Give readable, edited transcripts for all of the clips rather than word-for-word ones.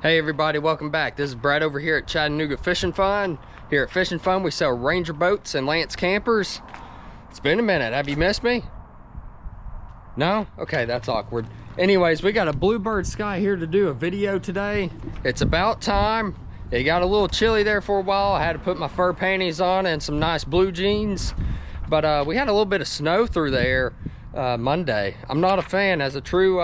Hey everybody, welcome back. This is Brad over here at Chattanooga Fish-n-Fun. Here at Fish-n-Fun we sell Ranger boats and Lance campers. It's been a minute. Have you missed me? No? Okay, that's awkward. Anyways, we got a bluebird sky here to do a video today. It's about time. It got a little chilly there for a while. I had to put my fur panties on and some nice blue jeans. But we had a little bit of snow through there Monday. I'm not a fan. As a true,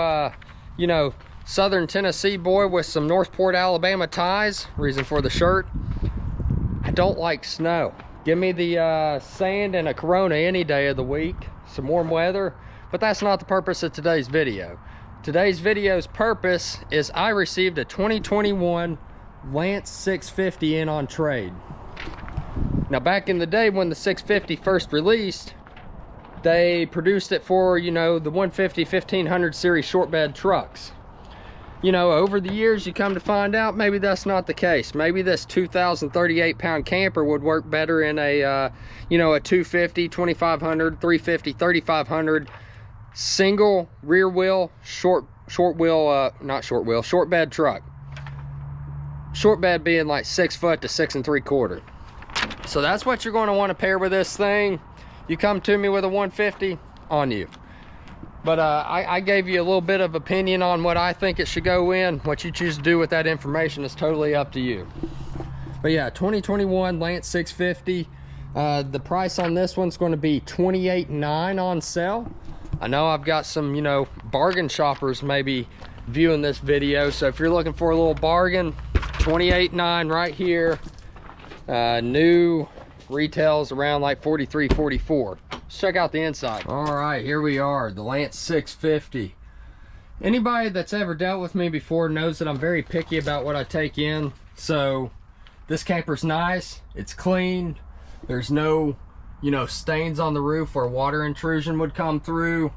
Southern Tennessee boy with some Northport, Alabama ties, reason for the shirt, I don't like snow. Give me the sand and a Corona any day of the week, some warm weather, but that's not the purpose of today's video. Today's video's purpose is I received a 2021 Lance 650 in on trade. Now back in the day when the 650 first released, they produced it for, the 150, 1500 series short bed trucks. Over the years you come to find out maybe that's not the case. Maybe this 2,038 pound camper would work better in a 250, 2500, 350, 3500 single rear wheel short bed truck. Short bed being like 6 foot to 6 3/4. So that's what you're going to want to pair with this thing. You come to me with a 150, on you. But I gave you a little bit of opinion on what I think it should go in. What you choose to do with that information is totally up to you. But yeah, 2021 Lance 650. The price on this one's going to be $28,900 on sale. I know I've got some, bargain shoppers maybe viewing this video. So if you're looking for a little bargain, $28,900 right here. New retails around like $43, $44. Let's check out the inside. All right, here we are, the Lance 650. Anybody that's ever dealt with me before knows that I'm very picky about what I take in. So this camper's nice, it's clean, there's no stains on the roof where water intrusion would come through,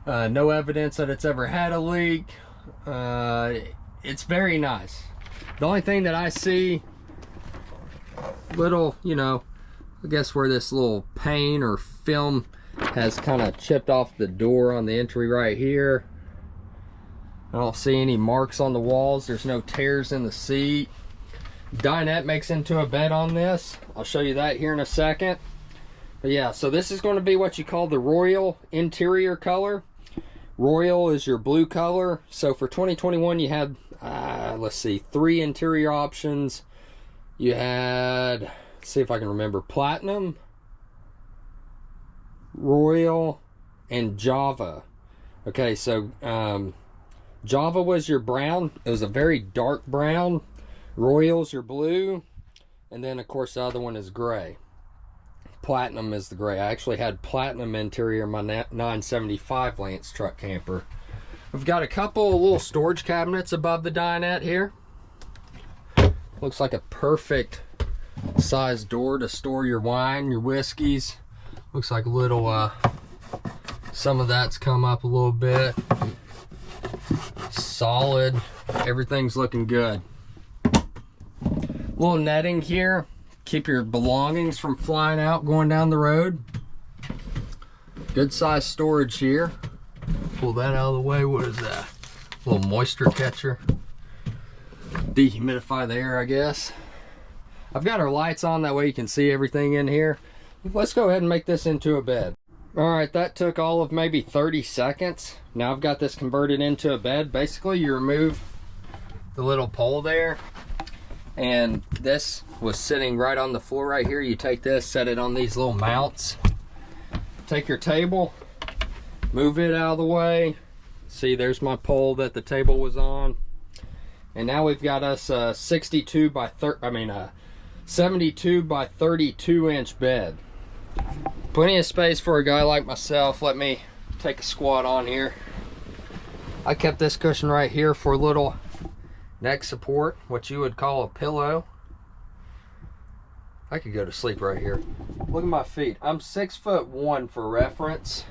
no evidence that it's ever had a leak. It's very nice. The only thing that I see, little, I guess where this little paint or film has kind of chipped off the door on the entry right here. I don't see any marks on the walls. There's no tears in the seat. Dinette makes into a bed on this. I'll show you that here in a second. But yeah, so this is going to be what you call the Royal interior color. Royal is your blue color. So for 2021 you had, let's see, 3 interior options. You had, see if I can remember, platinum, royal, and java. Okay, so java was your brown. It was a very dark brown. Royal's your blue, and then of course the other one is gray. Platinum is the gray. I actually had platinum interior in my 975 Lance truck camper. We've got a couple of little storage cabinets above the dinette here. Looks like a perfect size door to store your wine, your whiskeys. Looks like a little, some of that's come up a little bit. Solid. Everything's looking good. Little netting here. Keep your belongings from flying out going down the road. Good size storage here. Pull that out of the way. What is that? A little moisture catcher. Dehumidify the air, I guess. I've got our lights on, that way you can see everything in here. Let's go ahead and make this into a bed. All right, that took all of maybe 30 seconds. Now I've got this converted into a bed. Basically, you remove the little pole there, and this was sitting right on the floor right here. You take this, set it on these little mounts. Take your table, move it out of the way. See, there's my pole that the table was on. And now we've got us a 72 by 72 by 32 inch bed. Plenty of space for a guy like myself. Let me take a squat on here. I kept this cushion right here for a little neck support, what you would call a pillow. I could go to sleep right here. Look at my feet. I'm 6'1" for reference,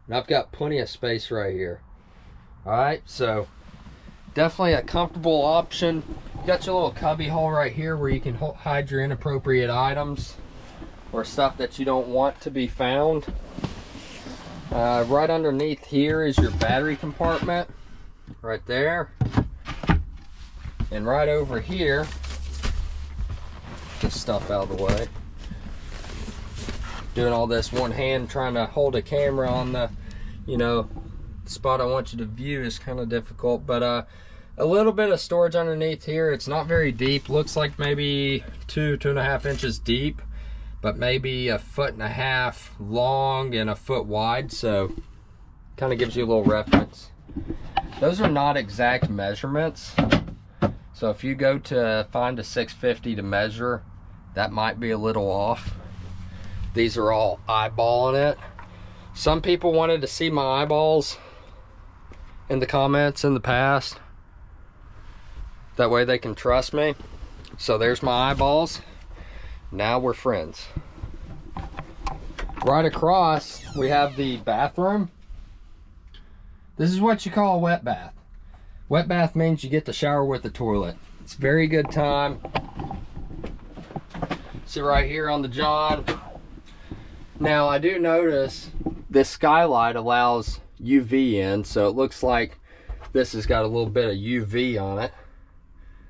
and I've got plenty of space right here. All right, so definitely a comfortable option. You got your little cubby hole right here where you can hide your inappropriate items or stuff that you don't want to be found. Right underneath here is your battery compartment right there. And right over here, get stuff out of the way. Doing all this one hand, trying to hold a camera on the, you know, spot I want you to view is kind of difficult. But a little bit of storage underneath here. It's not very deep. Looks like maybe 2.5 inches deep, but maybe 1.5 feet long and 1 foot wide. So kind of gives you a little reference. Those are not exact measurements. So if you go to find a 650 to measure, that might be a little off. These are all eyeballing it. Some people wanted to see my eyeballs in the comments in the past. That way they can trust me. So there's my eyeballs. Now we're friends. Right across, we have the bathroom. This is what you call a wet bath. Wet bath means you get to shower with the toilet. It's a very good time. See right here on the John. Now I do notice this skylight allows UV in, so it looks like this has got a little bit of UV on it.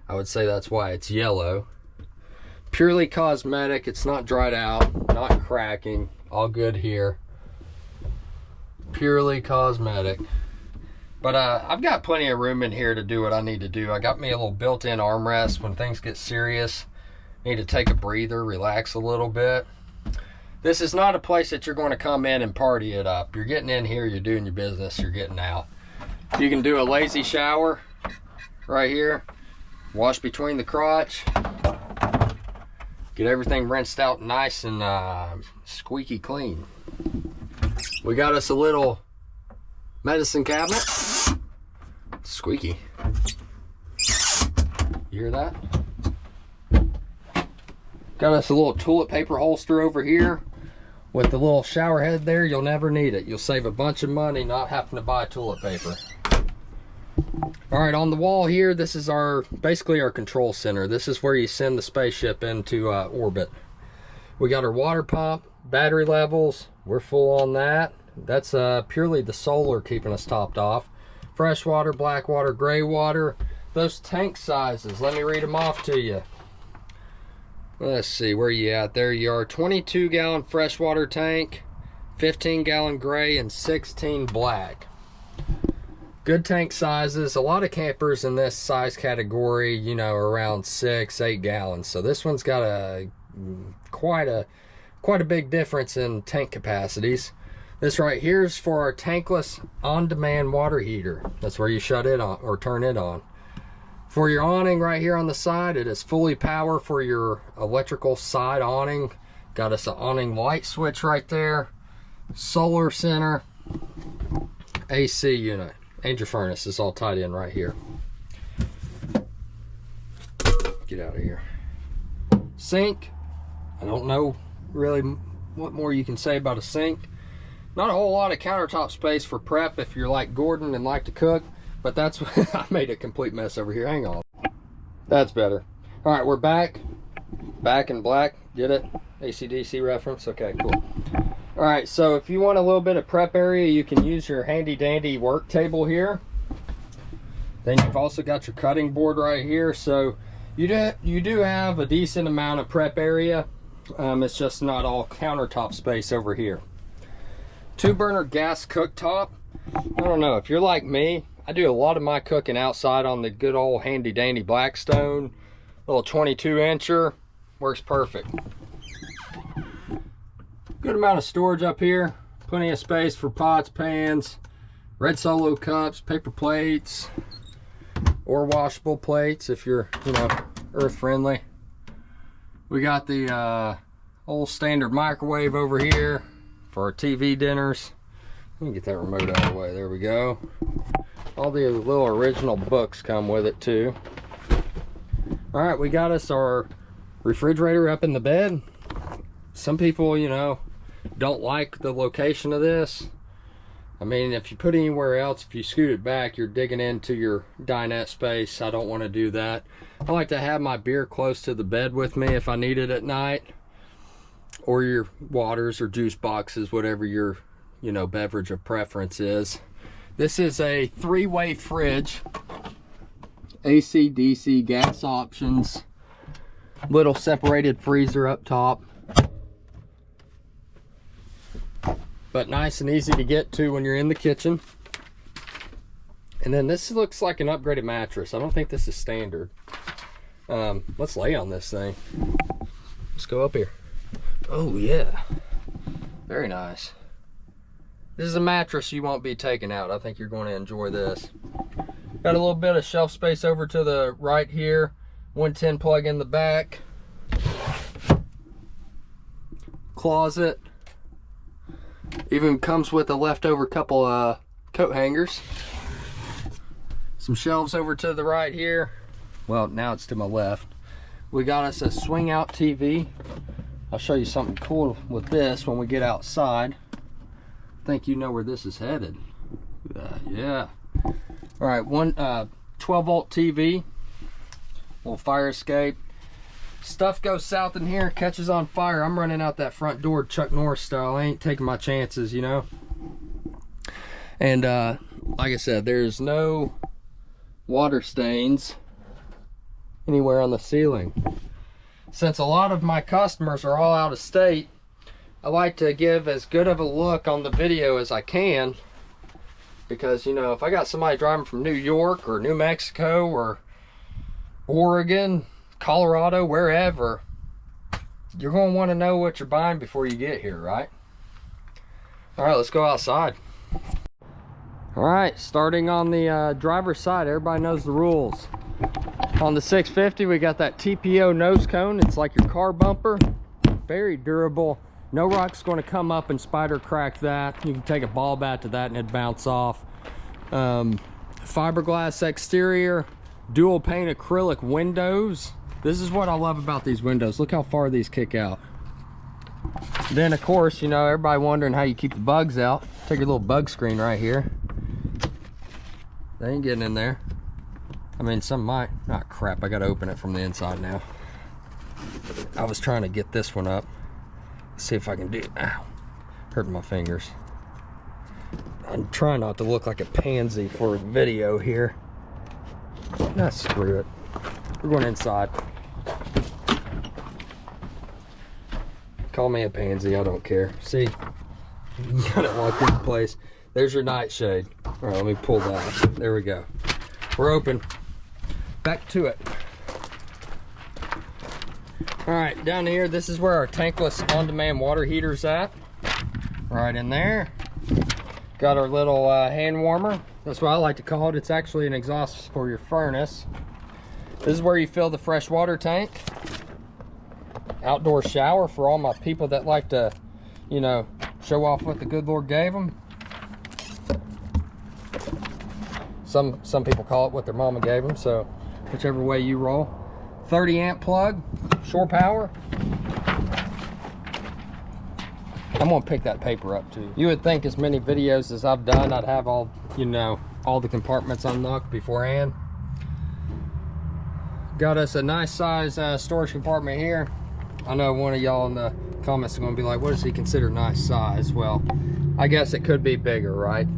I would say that's why it's yellow. Purely cosmetic. It's not dried out, not cracking. All good here. Purely cosmetic. But I've got plenty of room in here to do what I need to do. I got me a little built-in armrest when things get serious. Need to take a breather, relax a little bit. This is not a place that you're going to come in and party it up. You're getting in here, you're doing your business, you're getting out. You can do a lazy shower right here. Wash between the crotch. Get everything rinsed out nice and squeaky clean. We got us a little medicine cabinet. Squeaky. You hear that? Got us a little toilet paper holster over here with the little shower head there. You'll never need it. You'll save a bunch of money not having to buy toilet paper. All right, on the wall here, this is basically our control center. This is where you send the spaceship into orbit. We got our water pump, battery levels. We're full on that. That's purely the solar keeping us topped off. Fresh water, black water, gray water. Those tank sizes, let me read them off to you. Let's see, where you at? There you are. 22-gallon freshwater tank, 15-gallon gray, and 16 black. Good tank sizes. A lot of campers in this size category, you know, around 6-8 gallons. So this one's got quite a big difference in tank capacities. This right here is for our tankless on-demand water heater. That's where you shut it on or turn it on. For your awning right here on the side, it is fully power for your electrical side awning. Got us an awning light switch right there. Solar center. AC unit. And your furnace is all tied in right here. Get out of here. Sink. I don't know really what more you can say about a sink. Not a whole lot of countertop space for prep if you're like Gordon and like to cook. But that's I made a complete mess over here. Hang on. That's better. All right, we're back. Back in black. Get it? AC/DC reference. Okay, cool. All right, so if you want a little bit of prep area, you can use your handy dandy work table here. Then you've also got your cutting board right here. So you do have a decent amount of prep area. It's just not all countertop space over here. 2-burner gas cooktop. I don't know, if you're like me, I do a lot of my cooking outside on the good old handy dandy Blackstone. Little 22-incher, works perfect. Good amount of storage up here. Plenty of space for pots, pans, red Solo cups, paper plates, or washable plates if you're, you know, earth friendly. We got the old standard microwave over here for our TV dinners. Let me get that remote out of the way. There we go. All the little original books come with it too. All right, we got us our refrigerator up in the bed. Some people, you know, don't like the location of this. I mean, if you put it anywhere else, if you scoot it back, you're digging into your dinette space. I don't want to do that. I like to have my beer close to the bed with me if I need it at night, or your waters or juice boxes, whatever your, you know, beverage of preference is. This is a 3-way fridge, AC, DC, gas options. Little separated freezer up top. But nice and easy to get to when you're in the kitchen. And then this looks like an upgraded mattress. I don't think this is standard. Let's lay on this thing. Let's go up here. Oh yeah, very nice. This is a mattress you won't be taking out. I think you're going to enjoy this. Got a little bit of shelf space over to the right here. 110 plug in the back. Closet. Even comes with a leftover couple coat hangers. Some shelves over to the right here. Well, now it's to my left. We got us a swing out TV. I'll show you something cool with this when we get outside. I think you know where this is headed. Yeah. All right, one 12 volt TV. Little fire escape. Stuff goes south in here, catches on fire. I'm running out that front door Chuck Norris style. I ain't taking my chances, you know. And like I said, there's no water stains anywhere on the ceiling. Since a lot of my customers are all out of state, I like to give as good of a look on the video as I can, because you know, if I got somebody driving from New York or New Mexico or Oregon, Colorado, wherever, you're going to want to know what you're buying before you get here, right? All right, let's go outside. All right, starting on the driver's side, everybody knows the rules. On the 650, we got that TPO nose cone. It's like your car bumper. Very durable. No rock's going to come up and spider crack that. You can take a ball bat to that and it'd bounce off. Fiberglass exterior, dual pane acrylic windows. This is what I love about these windows. Look how far these kick out. Then of course, you know, everybody wondering how you keep the bugs out. Take your little bug screen right here. They ain't getting in there. I mean, some might. Ah, crap, I gotta open it from the inside now. I was trying to get this one up. Let's see if I can do it. Ow, hurting my fingers. I'm trying not to look like a pansy for a video here. Nah, screw it. We're going inside. Call me a pansy, I don't care. See, you got it locked in place. There's your nightshade. All right, let me pull that. There we go. We're open. Back to it. All right, down here, this is where our tankless on-demand water heater's at. Right in there. Got our little hand warmer. That's what I like to call it. It's actually an exhaust for your furnace. This is where you fill the fresh water tank. Outdoor shower for all my people that like to, you know, show off what the good Lord gave them. Some people call it what their mama gave them, so whichever way you roll. 30 amp plug, shore power. I'm gonna pick that paper up too. You would think as many videos as I've done, I'd have all, you know, all the compartments unlocked beforehand. Got us a nice size storage compartment here. I know one of y'all in the comments are gonna be like, what does he consider nice size? Well, I guess it could be bigger, right?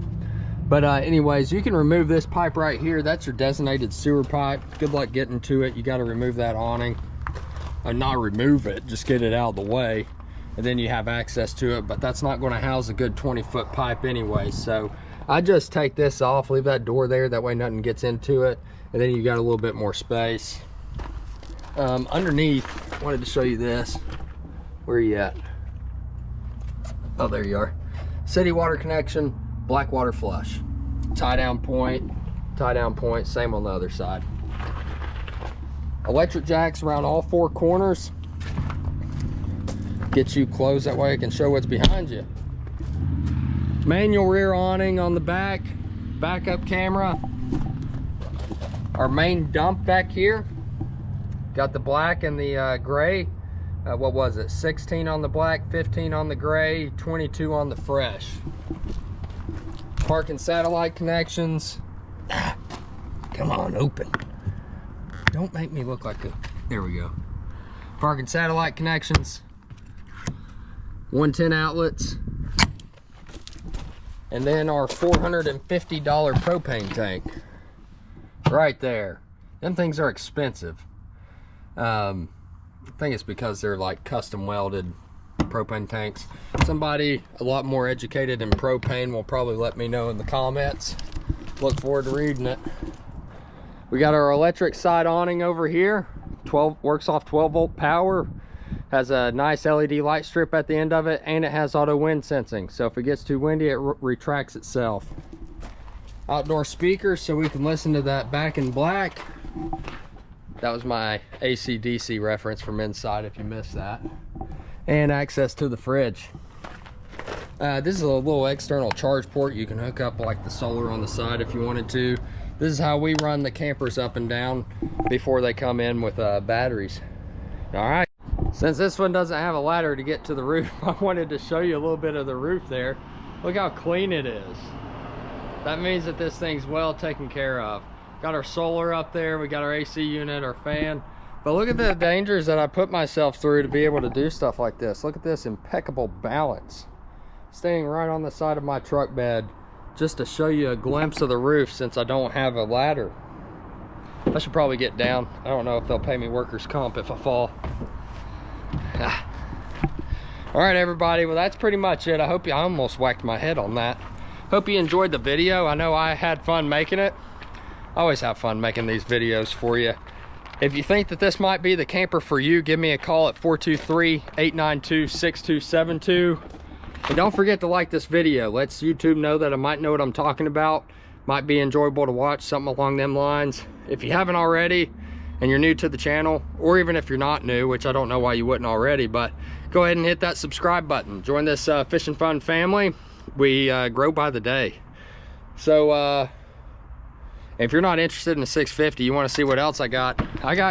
But anyways, you can remove this pipe right here. That's your designated sewer pipe. Good luck getting to it. You got to remove that awning. Not remove it, just get it out of the way. And then you have access to it, but that's not going to house a good 20-foot pipe anyway. So I just take this off, leave that door there. That way nothing gets into it. And then you got a little bit more space. Underneath, I wanted to show you this. Where are you at? Oh, there you are. City water connection. Black water flush, tie down point, same on the other side. Electric jacks around all four corners. Get you closed, that way it can show what's behind you. Manual rear awning on the back, backup camera. Our main dump back here. Got the black and the gray. What was it? 16 on the black, 15 on the gray, 22 on the fresh. Parking satellite connections. Come on, open. Don't make me look like a... There we go. Parking satellite connections. 110 outlets. And then our $450 propane tank. Right there. Them things are expensive. I think it's because they're like custom welded propane tanks. Somebody a lot more educated in propane will probably let me know in the comments. Look forward to reading it. We got our electric side awning over here. 12 works off 12-volt power. Has a nice LED light strip at the end of it, and it has auto wind sensing. So if it gets too windy, it retracts itself. Outdoor speakers so we can listen to that Back in Black. That was my AC/DC reference from inside if you missed that. And access to the fridge. This is a little external charge port. You can hook up like the solar on the side if you wanted to. This is how we run the campers up and down before they come in with batteries. All right, since this one doesn't have a ladder to get to the roof, I wanted to show you a little bit of the roof there. Look how clean it is. That means that this thing's well taken care of. Got our solar up there, we got our AC unit, our fan. But look at the dangers that I put myself through to be able to do stuff like this. Look at this impeccable balance. Standing right on the side of my truck bed, just to show you a glimpse of the roof since I don't have a ladder. I should probably get down. I don't know if they'll pay me workers' comp if I fall. All right, everybody, well, that's pretty much it. I almost whacked my head on that. Hope you enjoyed the video. I know I had fun making it. I always have fun making these videos for you. If you think that this might be the camper for you, give me a call at 423-892-6272. And don't forget to like this video. Lets YouTube know that I might know what I'm talking about. Might be enjoyable to watch, something along them lines. If you haven't already and you're new to the channel, or even if you're not new, which I don't know why you wouldn't already, but go ahead and hit that subscribe button. Join this Fish and Fun family. We grow by the day. So if you're not interested in the 650, you want to see what else I got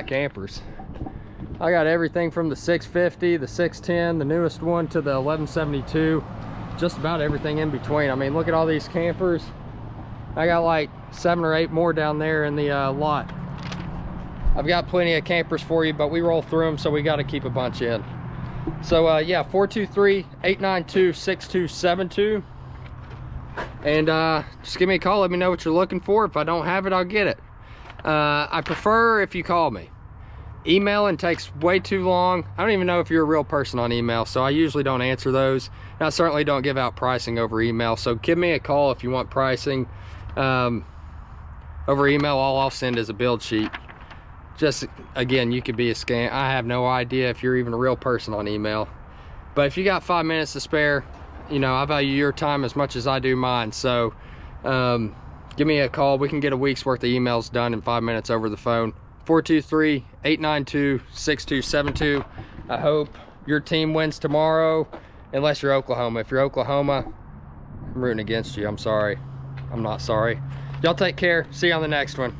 campers. I got everything from the 650, the 610, the newest one, to the 1172. Just about everything in between. I mean, look at all these campers. I got like 7 or 8 more down there in the lot. I've got plenty of campers for you, but we roll through them, so we got to keep a bunch in. So yeah, 423-892-6272. And just give me a call. Let me know what you're looking for. If I don't have it, I'll get it. I prefer if you call me. Emailing takes way too long. I don't even know if you're a real person on email, so I usually don't answer those. And I certainly don't give out pricing over email, so give me a call if you want pricing. Over email, all I'll send is a build sheet. Just, again, you could be a scam. I have no idea if you're even a real person on email. But if you got 5 minutes to spare, you know, I value your time as much as I do mine. So give me a call. We can get a week's worth of emails done in 5 minutes over the phone. 423-892-6272. I hope your team wins tomorrow, unless you're Oklahoma. If you're Oklahoma, I'm rooting against you. I'm sorry. I'm not sorry. Y'all take care. See you on the next one.